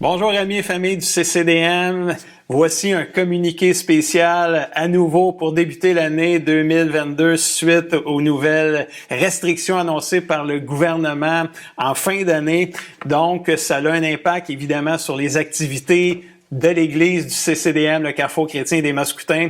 Bonjour amis et familles du CCDM. Voici un communiqué spécial à nouveau pour débuter l'année 2022 suite aux nouvelles restrictions annoncées par le gouvernement en fin d'année. Donc, ça a un impact évidemment sur les activités de l'Église du CCDM, le Carrefour chrétien des Mascoutins.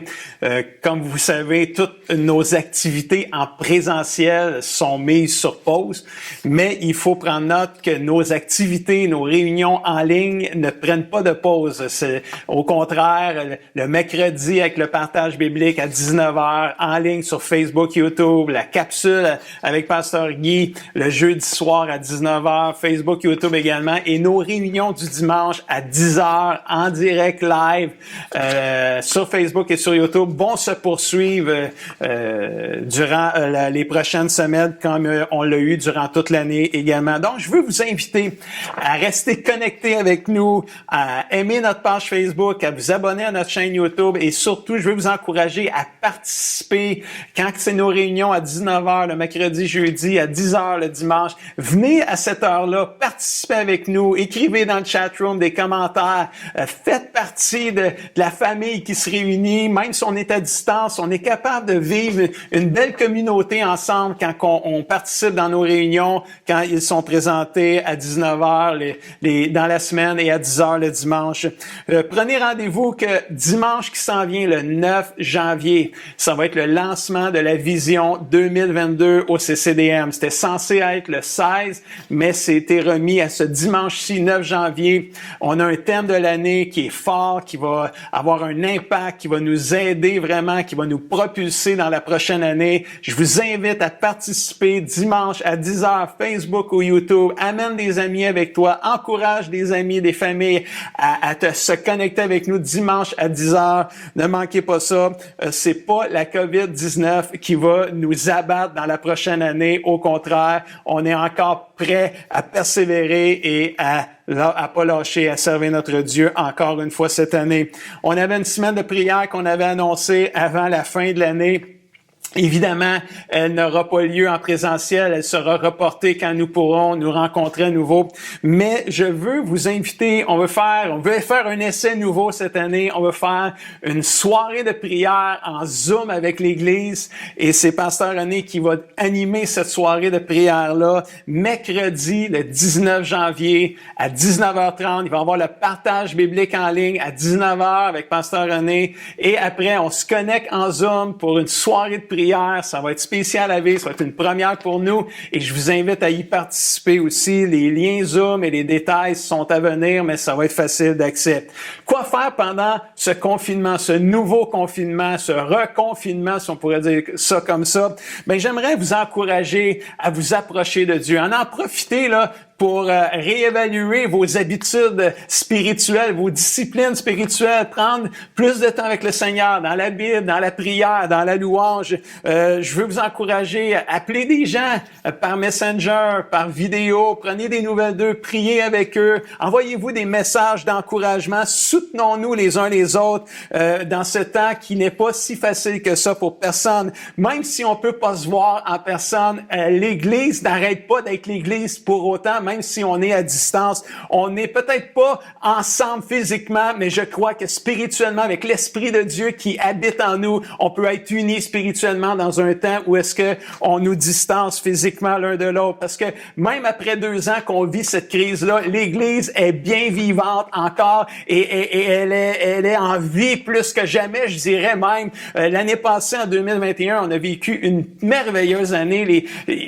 Comme vous savez, toutes nos activités en présentiel sont mises sur pause, mais il faut prendre note que nos activités, nos réunions en ligne ne prennent pas de pause. C'est, au contraire, le mercredi avec le partage biblique à 19h en ligne sur Facebook, YouTube, la capsule avec Pasteur Guy le jeudi soir à 19h, Facebook, YouTube également, et nos réunions du dimanche à 10h en direct live sur Facebook et sur YouTube vont se poursuivre durant les prochaines semaines comme on l'a eu durant toute l'année également. Donc, je veux vous inviter à rester connectés avec nous, à aimer notre page Facebook, à vous abonner à notre chaîne YouTube et surtout, je veux vous encourager à participer quand c'est nos réunions à 19h le mercredi, jeudi, à 10h le dimanche. Venez à cette heure-là, participez avec nous, écrivez dans le chatroom des commentaires, faites partie de la famille qui se réunit, même si on est à distance, on est capable de vivre une belle communauté ensemble quand on participe dans nos réunions, quand ils sont présentés à 19h dans la semaine et à 10h le dimanche. Prenez rendez-vous que dimanche qui s'en vient, le 9 janvier, ça va être le lancement de la vision 2022 au CCDM. C'était censé être le 16, mais c'était remis à ce dimanche-ci, 9 janvier. On a un thème de l'année qui est fort, qui va avoir un impact, qui va nous aider vraiment, qui va nous propulser dans la prochaine année. Je vous invite à participer dimanche à 10h, Facebook ou YouTube. Amène des amis avec toi, encourage des amis, des familles à se connecter avec nous dimanche à 10h. Ne manquez pas ça. C'est pas la COVID-19 qui va nous abattre dans la prochaine année. Au contraire, on est encore prêt à persévérer et à pas lâcher, à servir notre Dieu encore une fois cette année. On avait une semaine de prière qu'on avait annoncée avant la fin de l'année. Évidemment, elle n'aura pas lieu en présentiel, elle sera reportée quand nous pourrons nous rencontrer à nouveau. Mais je veux vous inviter, on veut faire un essai nouveau cette année, on veut faire une soirée de prière en Zoom avec l'Église et c'est Pasteur René qui va animer cette soirée de prière-là mercredi, le 19 janvier à 19h30. Il va y avoir le partage biblique en ligne à 19h avec Pasteur René et après, on se connecte en Zoom pour une soirée de prière. Ça va être spécial à vivre, ça va être une première pour nous et je vous invite à y participer aussi. Les liens Zoom et les détails sont à venir, mais ça va être facile d'accès. Quoi faire pendant ce confinement, ce nouveau confinement, ce reconfinement, si on pourrait dire ça comme ça? Ben, j'aimerais vous encourager à vous approcher de Dieu, en profiter là pour réévaluer vos habitudes spirituelles, vos disciplines spirituelles, prendre plus de temps avec le Seigneur, dans la Bible, dans la prière, dans la louange. Je veux vous encourager à appeler des gens par Messenger, par vidéo, prenez des nouvelles d'eux, priez avec eux, envoyez-vous des messages d'encouragement, soutenons-nous les uns les autres dans ce temps qui n'est pas si facile que ça pour personne. Même si on peut pas se voir en personne, l'Église n'arrête pas d'être l'Église pour autant, même si on est à distance. On n'est peut-être pas ensemble physiquement, mais je crois que spirituellement, avec l'Esprit de Dieu qui habite en nous, on peut être unis spirituellement dans un temps où est-ce que on nous distance physiquement l'un de l'autre. Parce que même après 2 ans qu'on vit cette crise-là, l'Église est bien vivante encore et elle est en vie plus que jamais, je dirais même. L'année passée, en 2021, on a vécu une merveilleuse année.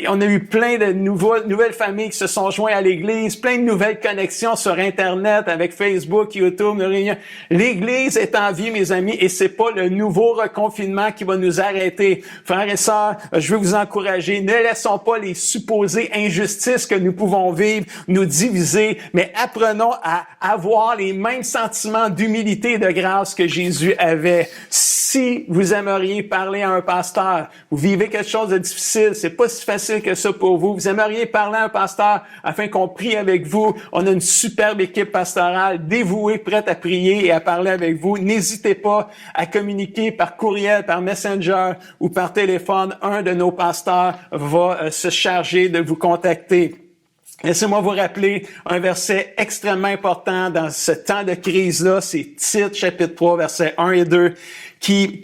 On a eu plein de nouvelles familles qui se sont joints à l'Église, plein de nouvelles connexions sur Internet avec Facebook, YouTube, nos réunions. L'Église est en vie, mes amis, et c'est pas le nouveau reconfinement qui va nous arrêter. Frères et sœurs, je veux vous encourager. Ne laissons pas les supposées injustices que nous pouvons vivre nous diviser, mais apprenons à avoir les mêmes sentiments d'humilité et de grâce que Jésus avait. Si vous aimeriez parler à un pasteur, vous vivez quelque chose de difficile, c'est pas si facile que ça pour vous, vous aimeriez parler à un pasteur afin qu'on prie avec vous. On a une superbe équipe pastorale dévouée, prête à prier et à parler avec vous. N'hésitez pas à communiquer par courriel, par Messenger ou par téléphone. Un de nos pasteurs va se charger de vous contacter. Laissez-moi vous rappeler un verset extrêmement important dans ce temps de crise-là, c'est Tite, chapitre 3, versets 1 et 2, qui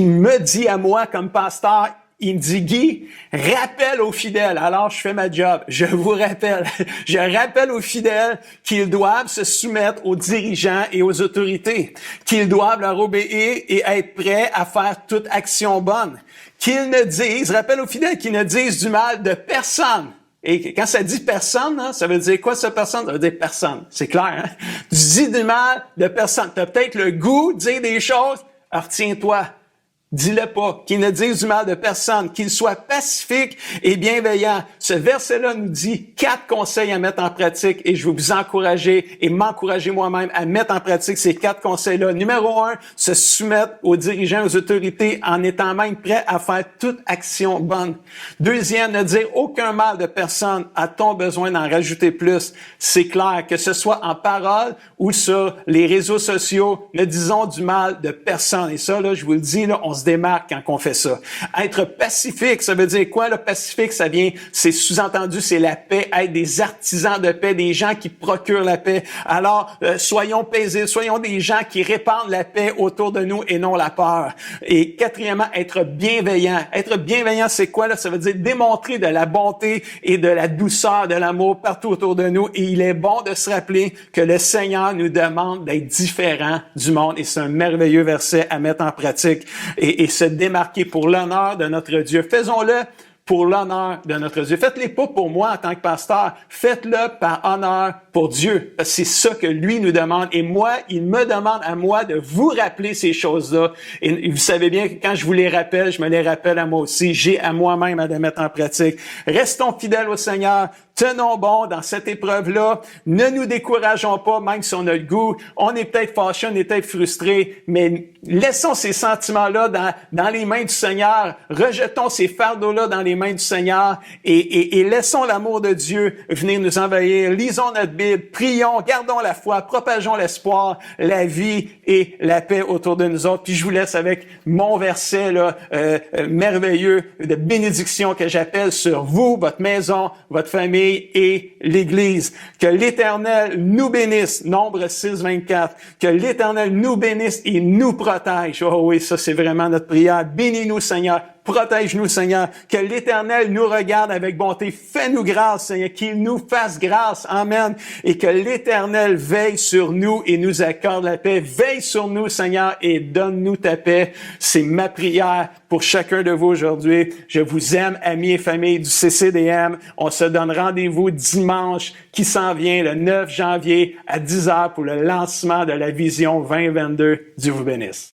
me dit à moi comme pasteur, il me dit, Guy, rappelle aux fidèles. Alors, je fais ma job. Je vous rappelle. Je rappelle aux fidèles qu'ils doivent se soumettre aux dirigeants et aux autorités, qu'ils doivent leur obéir et être prêts à faire toute action bonne. Qu'ils ne disent, rappelle aux fidèles qu'ils ne disent du mal de personne. Et quand ça dit personne, hein, ça veut dire quoi, ça, personne? Ça veut dire personne. C'est clair, hein? Tu dis du mal de personne. Tu as peut-être le goût de dire des choses. Alors, retiens-toi. Dis-le pas, qu'ils ne disent du mal de personne, qu'ils soient pacifiques et bienveillants. Ce verset-là nous dit 4 conseils à mettre en pratique et je veux vous encourager et m'encourager moi-même à mettre en pratique ces 4 conseils-là. Numéro 1, se soumettre aux dirigeants, aux autorités en étant même prêt à faire toute action bonne. Deuxième, ne dire aucun mal de personne. A-t-on besoin d'en rajouter plus? C'est clair, que ce soit en parole ou sur les réseaux sociaux, ne disons du mal de personne. Et ça, là, je vous le dis, là, on se démarque quand on fait ça. Être pacifique, ça veut dire quoi, le pacifique? Ça vient, c'est sous-entendu, c'est la paix, être des artisans de paix, des gens qui procurent la paix. Alors, soyons paisibles, soyons des gens qui répandent la paix autour de nous et non la peur. Et quatrièmement, être bienveillant. Être bienveillant, c'est quoi, là? Ça veut dire démontrer de la bonté et de la douceur, de l'amour partout autour de nous. Et il est bon de se rappeler que le Seigneur nous demande d'être différents du monde. Et c'est un merveilleux verset à mettre en pratique. Et se démarquer pour l'honneur de notre Dieu. Faisons-le pour l'honneur de notre Dieu. Faites-les pas pour moi en tant que pasteur. Faites-le par honneur pour Dieu. Parce que c'est ça que lui nous demande. Et moi, il me demande à moi de vous rappeler ces choses-là. Et vous savez bien que quand je vous les rappelle, je me les rappelle à moi aussi. J'ai à moi-même à les mettre en pratique. Restons fidèles au Seigneur. Tenons bon dans cette épreuve-là. Ne nous décourageons pas, même si on a le goût. On est peut-être fâché, on est peut-être frustré, mais laissons ces sentiments-là dans les mains du Seigneur. Rejetons ces fardeaux-là dans les mains du Seigneur et laissons l'amour de Dieu venir nous envahir. Lisons notre Bible, prions, gardons la foi, propageons l'espoir, la vie et la paix autour de nous autres. Puis je vous laisse avec mon verset là, merveilleux de bénédiction que j'appelle sur vous, votre maison, votre famille, et l'Église. Que l'Éternel nous bénisse, Nombre 6, 24. Que l'Éternel nous bénisse et nous protège. Oh oui, ça c'est vraiment notre prière. Bénis-nous, Seigneur. Protège-nous, Seigneur. Que l'Éternel nous regarde avec bonté. Fais-nous grâce, Seigneur. Qu'il nous fasse grâce. Amen. Et que l'Éternel veille sur nous et nous accorde la paix. Veille sur nous, Seigneur, et donne-nous ta paix. C'est ma prière pour chacun de vous aujourd'hui. Je vous aime, amis et familles du CCDM. On se donne rendez-vous dimanche qui s'en vient, le 9 janvier à 10h pour le lancement de la Vision 2022. Dieu vous bénisse.